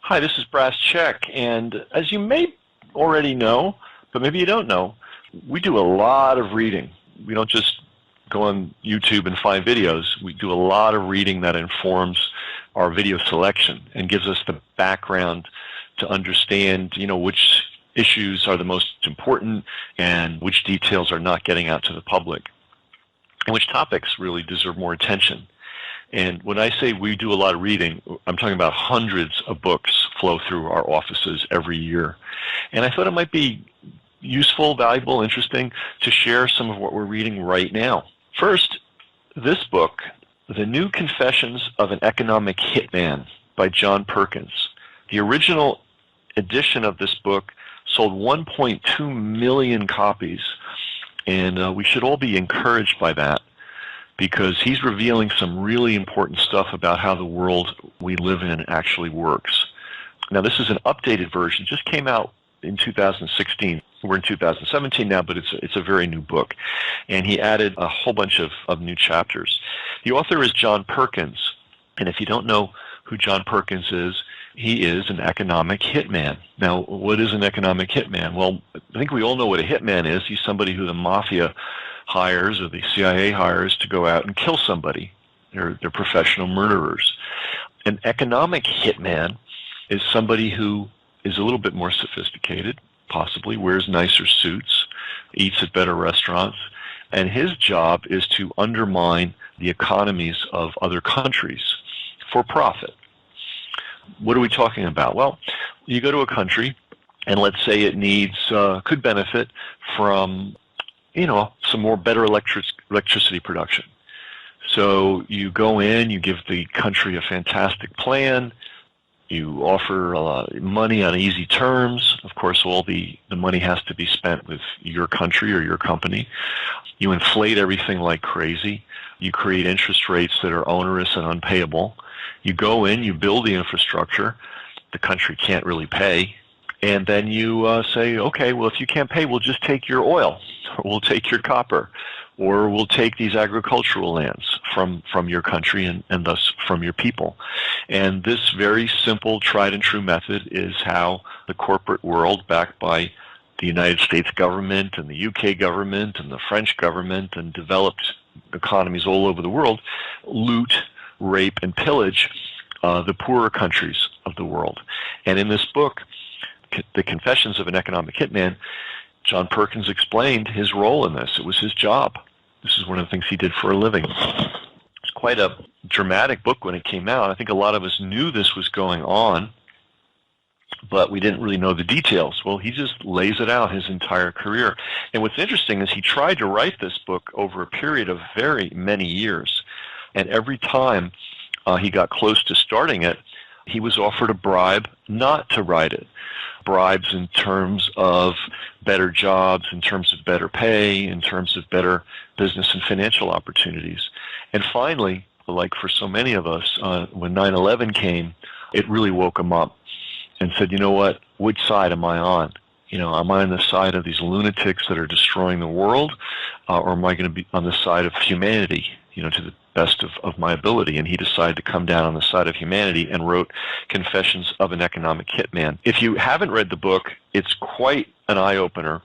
Hi, this is Brass Check, and as you may already know, but maybe you don't know, we do a lot of reading. We don't just go on YouTube and find videos. We do a lot of reading that informs our video selection and gives us the background to understand, which issues are the most important and which details are not getting out to the public and which topics really deserve more attention. And when I say we do a lot of reading, I'm talking about hundreds of books flow through our offices every year. And I thought it might be useful, valuable, interesting to share some of what we're reading right now. First, this book, The New Confessions of an Economic Hitman by John Perkins. The original edition of this book sold 1.2 million copies, and we should all be encouraged by that, because he's revealing some really important stuff about how the world we live in actually works. Now, this is an updated version, just came out in 2016. We're in 2017 now, but it's a very new book. And he added a whole bunch of new chapters. The author is John Perkins, and if you don't know who John Perkins is, he is an economic hitman. Now, what is an economic hitman? Well, I think we all know what a hitman is. He's somebody who the mafia hires or the CIA hires to go out and kill somebody. They're professional murderers. An economic hitman is somebody who is a little bit more sophisticated, possibly wears nicer suits, eats at better restaurants, and his job is to undermine the economies of other countries for profit. What are we talking about? Well, you go to a country, and let's say it could benefit from some more better electricity production. So you go in, you give the country a fantastic plan, you offer money on easy terms. Of course, all the money has to be spent with your country or your company. You inflate everything like crazy. You create interest rates that are onerous and unpayable. You go in, you build the infrastructure. The country can't really pay. And then you say, okay, well, if you can't pay, we'll just take your oil, or we'll take your copper, or we'll take these agricultural lands from your country and thus from your people. And this very simple, tried and true method is how the corporate world, backed by the United States government and the UK government and the French government and developed economies all over the world, loot, rape, and pillage the poorer countries of the world. And in this book, The Confessions of an Economic Hitman, John Perkins explained his role in this. It was his job. This is one of the things he did for a living. It's quite a dramatic book when it came out. I think a lot of us knew this was going on, but we didn't really know the details. Well, he just lays it out his entire career. And what's interesting is he tried to write this book over a period of very many years. And every time he got close to starting it, he was offered a bribe not to write it. Bribes in terms of better jobs, in terms of better pay, in terms of better business and financial opportunities. And finally, like for so many of us, when 9/11 came, it really woke him up and said, you know what, which side am I on? Am I on the side of these lunatics that are destroying the world, or am I going to be on the side of humanity, to the best of my ability? And he decided to come down on the side of humanity and wrote Confessions of an Economic Hitman. If you haven't read the book, it's quite an eye-opener.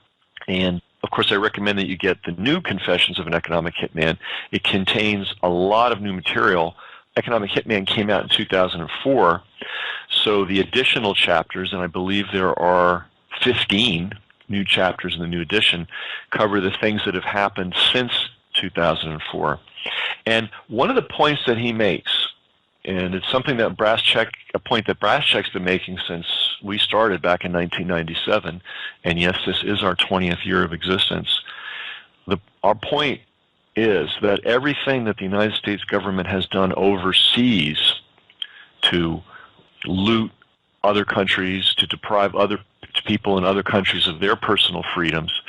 And, of course, I recommend that you get the new Confessions of an Economic Hitman. It contains a lot of new material. Economic Hitman came out in 2004. So the additional chapters, and I believe there are 15 new chapters in the new edition, cover the things that have happened since 2004. And one of the points that he makes, and it's something that a point that Brass Check's been making since we started back in 1997, and yes, this is our 20th year of existence. Our point is that everything that the United States government has done overseas to loot other countries, to deprive other people in other countries of their personal freedoms,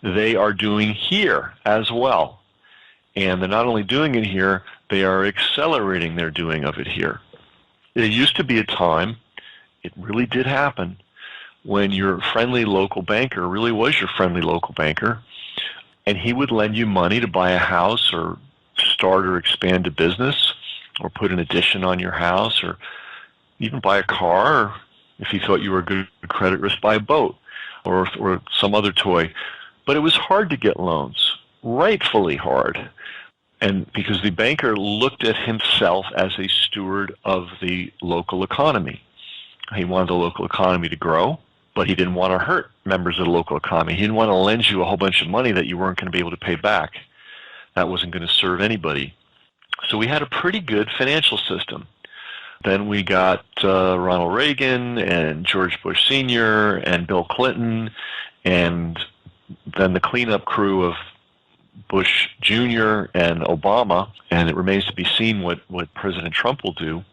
they are doing here as well. And they're not only doing it here, they are accelerating their doing of it here. There used to be a time, it really did happen, when your friendly local banker really was your friendly local banker, and he would lend you money to buy a house or start or expand a business or put an addition on your house or even buy a car or If he thought you were a good credit risk, buy a boat or some other toy. But it was hard to get loans, rightfully hard. And because the banker looked at himself as a steward of the local economy. He wanted the local economy to grow, but he didn't want to hurt members of the local economy. He didn't want to lend you a whole bunch of money that you weren't going to be able to pay back. That wasn't going to serve anybody. So we had a pretty good financial system. Then we got Ronald Reagan and George Bush Sr. and Bill Clinton, and then the cleanup crew of Bush Jr. and Obama, and it remains to be seen what President Trump will do.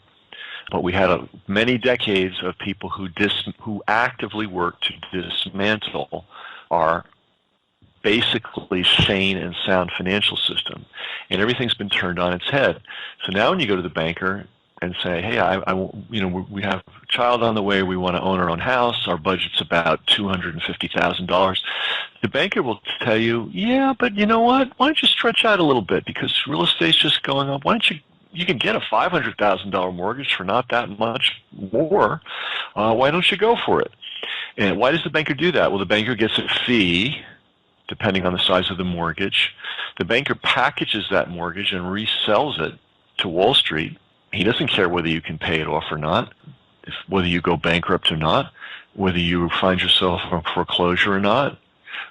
But we had many decades of people who actively worked to dismantle our basically sane and sound financial system, and everything's been turned on its head. So now when you go to the banker and say, hey, we have a child on the way, we want to own our own house, our budget's about $250,000, the banker will tell you, yeah, but you know what, why don't you stretch out a little bit, because real estate's just going up, why don't you can get a $500,000 mortgage for not that much more, why don't you go for it? And why does the banker do that? Well, the banker gets a fee depending on the size of the mortgage. The banker packages that mortgage and resells it to Wall Street. He doesn't care whether you can pay it off or not, whether you go bankrupt or not, whether you find yourself in foreclosure or not,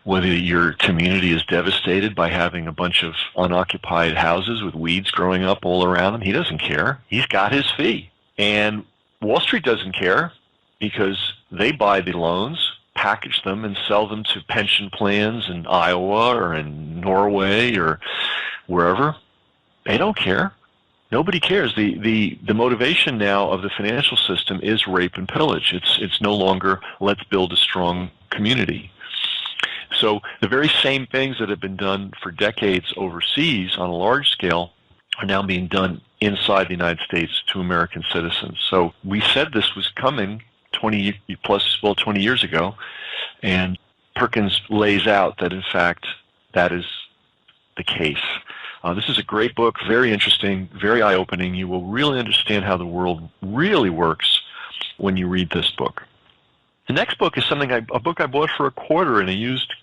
whether your community is devastated by having a bunch of unoccupied houses with weeds growing up all around them. He doesn't care. He's got his fee. And Wall Street doesn't care because they buy the loans, package them, and sell them to pension plans in Iowa or in Norway or wherever. They don't care. Nobody cares. The motivation now of the financial system is rape and pillage. It's no longer let's build a strong community. So the very same things that have been done for decades overseas on a large scale are now being done inside the United States to American citizens. So we said this was coming 20 years ago, and Perkins lays out that, in fact, that is the case. This is a great book, very interesting, very eye-opening. You will really understand how the world really works when you read this book. The next book is a book I bought for $0.25 in a used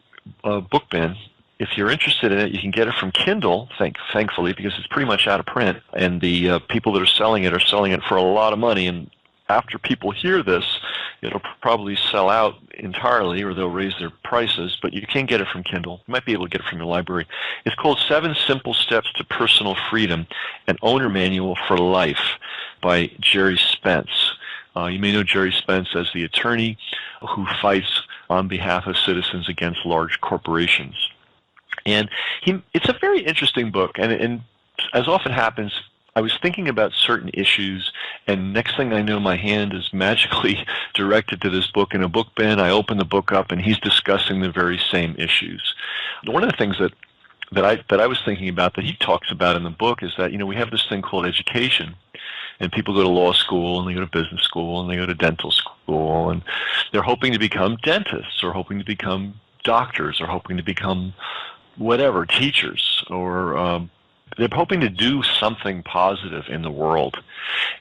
book bin. If you're interested in it, you can get it from Kindle, thankfully, because it's pretty much out of print, and the people that are selling it for a lot of money, and after people hear this, it'll probably sell out entirely, or they'll raise their prices, but you can get it from Kindle. You might be able to get it from your library. It's called 7 Simple Steps to Personal Freedom, an Owner Manual for Life by Gerry Spence. You may know Gerry Spence as the attorney who fights on behalf of citizens against large corporations. And it's a very interesting book, and as often happens, I was thinking about certain issues, and next thing I know, my hand is magically directed to this book in a book bin. I open the book up, and he's discussing the very same issues. One of the things that I was thinking about that he talks about in the book is that, we have this thing called education, and people go to law school, and they go to business school, and they go to dental school, and they're hoping to become dentists, or hoping to become doctors, or hoping to become whatever, teachers, or they're hoping to do something positive in the world.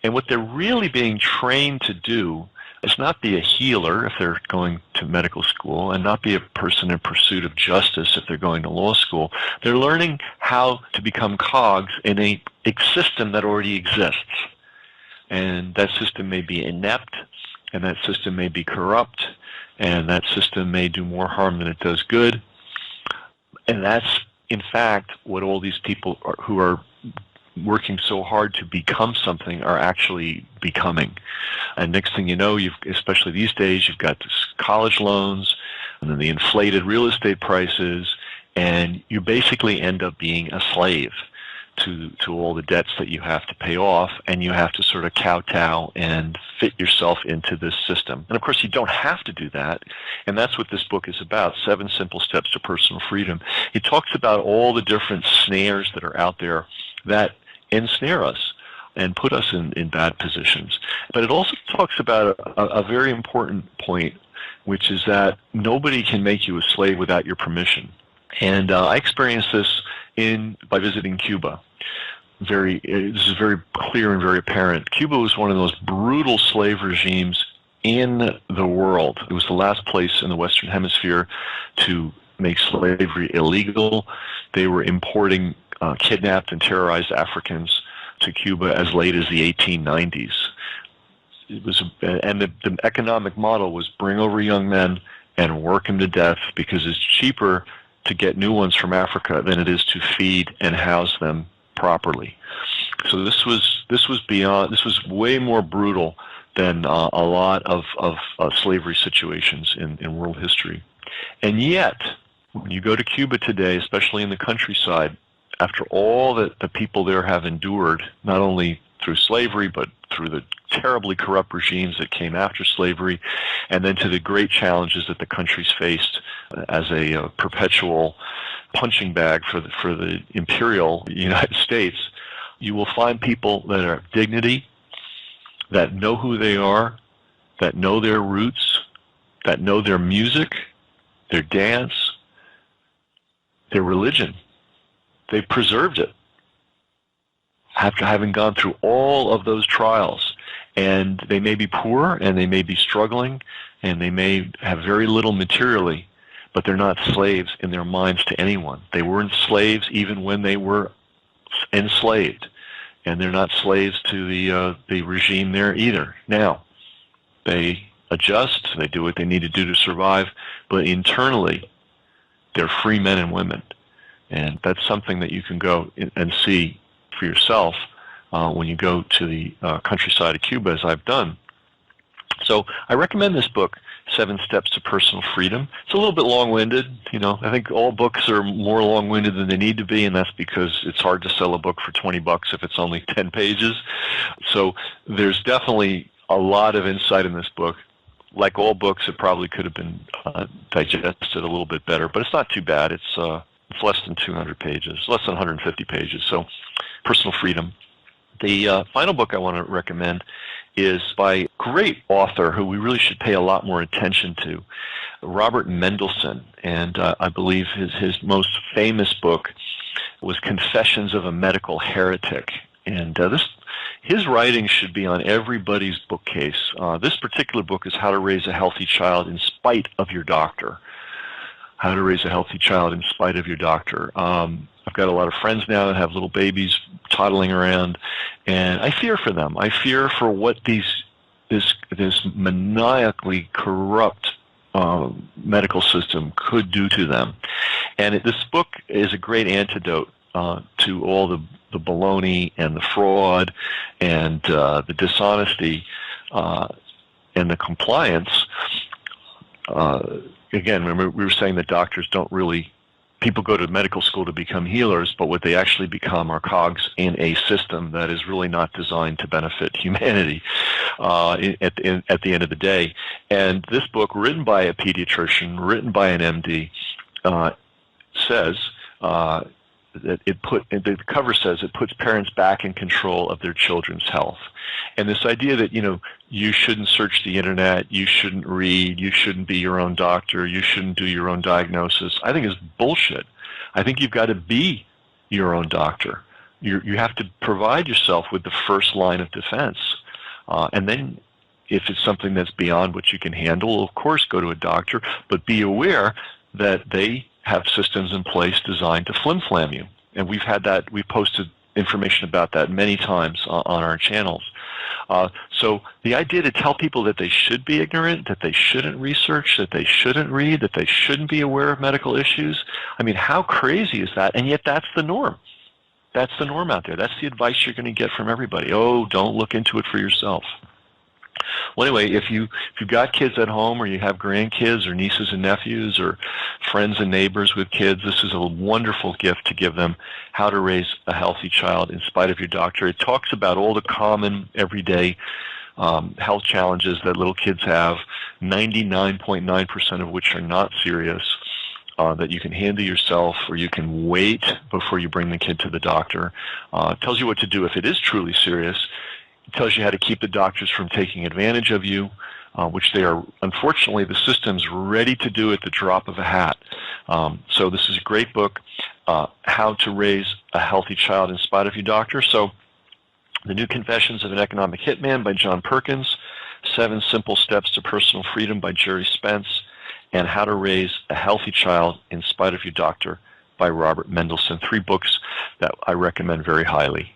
And what they're really being trained to do is not be a healer if they're going to medical school, and not be a person in pursuit of justice if they're going to law school. They're learning how to become cogs in a system that already exists. And that system may be inept, and that system may be corrupt, and that system may do more harm than it does good. And that's, in fact, what all these people who are working so hard to become something are actually becoming. And next thing you know, especially these days, you've got college loans, and then the inflated real estate prices, and you basically end up being a slave to all the debts that you have to pay off, and you have to sort of kowtow and fit yourself into this system. And of course, you don't have to do that, and that's what this book is about, 7 Simple Steps to Personal Freedom. It talks about all the different snares that are out there that ensnare us and put us in bad positions. But it also talks about a very important point, which is that nobody can make you a slave without your permission. And I experienced this by visiting Cuba. This is very clear and very apparent. Cuba was one of the most brutal slave regimes in the world. It was the last place in the Western Hemisphere to make slavery illegal. They were importing kidnapped and terrorized Africans to Cuba as late as the 1890s. And the economic model was bring over young men and work them to death, because it's cheaper to get new ones from Africa than it is to feed and house them properly. So this was way more brutal than a lot of slavery situations in world history. And yet, when you go to Cuba today, especially in the countryside, after all that the people there have endured, not only through slavery, but through the terribly corrupt regimes that came after slavery, and then to the great challenges that the country's faced as a perpetual punching bag for the imperial United States, you will find people that are of dignity, that know who they are, that know their roots, that know their music, their dance, their religion. They've preserved it after having gone through all of those trials. And they may be poor, and they may be struggling, and they may have very little materially, but they're not slaves in their minds to anyone. They weren't slaves even when they were enslaved, and they're not slaves to the regime there either. Now, they adjust, they do what they need to do to survive, but internally, they're free men and women. And that's something that you can go and see for yourself when you go to the countryside of Cuba, as I've done. So I recommend this book, 7 Steps to Personal Freedom. It's a little bit long-winded. I think all books are more long-winded than they need to be, and that's because it's hard to sell a book for $20 if it's only 10 pages. So there's definitely a lot of insight in this book. Like all books, it probably could have been digested a little bit better, but it's not too bad. It's less than 200 pages, less than 150 pages. So, Personal Freedom. The final book I want to recommend is by a great author who we really should pay a lot more attention to, Robert Mendelsohn. And I believe his most famous book was Confessions of a Medical Heretic. And his writings should be on everybody's bookcase. This particular book is How to Raise a Healthy Child in Spite of Your Doctor. How to Raise a Healthy Child in Spite of Your Doctor. I've got a lot of friends now that have little babies toddling around, and I fear for them. I fear for what this maniacally corrupt medical system could do to them. And this book is a great antidote to all the baloney and the fraud and the dishonesty and the compliance. Again, remember we were saying that doctors don't really, people go to medical school to become healers, but what they actually become are cogs in a system that is really not designed to benefit humanity at the end of the day. And this book, written by a pediatrician, written by an MD, says that the cover says it puts parents back in control of their children's health. And this idea that, you shouldn't search the internet, you shouldn't read, you shouldn't be your own doctor, you shouldn't do your own diagnosis, I think is bullshit. I think you've got to be your own doctor. You have to provide yourself with the first line of defense. And then if it's something that's beyond what you can handle, of course go to a doctor, but be aware that they have systems in place designed to flim-flam you. And we've posted information about that many times on our channels. So the idea to tell people that they should be ignorant, that they shouldn't research, that they shouldn't read, that they shouldn't be aware of medical issues, I mean, how crazy is that? And yet that's the norm. That's the norm out there. That's the advice you're going to get from everybody. Oh, don't look into it for yourself. Well, anyway, if you've got kids at home, or you have grandkids or nieces and nephews or friends and neighbors with kids, this is a wonderful gift to give them, How to Raise a Healthy Child in Spite of Your Doctor. It talks about all the common, everyday health challenges that little kids have, 99.9% of which are not serious, that you can handle yourself, or you can wait before you bring the kid to the doctor. It tells you what to do if it is truly serious. It tells you how to keep the doctors from taking advantage of you, which they are, unfortunately, the system's ready to do at the drop of a hat. So this is a great book, How to Raise a Healthy Child in Spite of Your Doctor. So The New Confessions of an Economic Hitman by John Perkins, 7 Simple Steps to Personal Freedom by Jerry Spence, and How to Raise a Healthy Child in Spite of Your Doctor by Robert Mendelsohn. 3 books that I recommend very highly.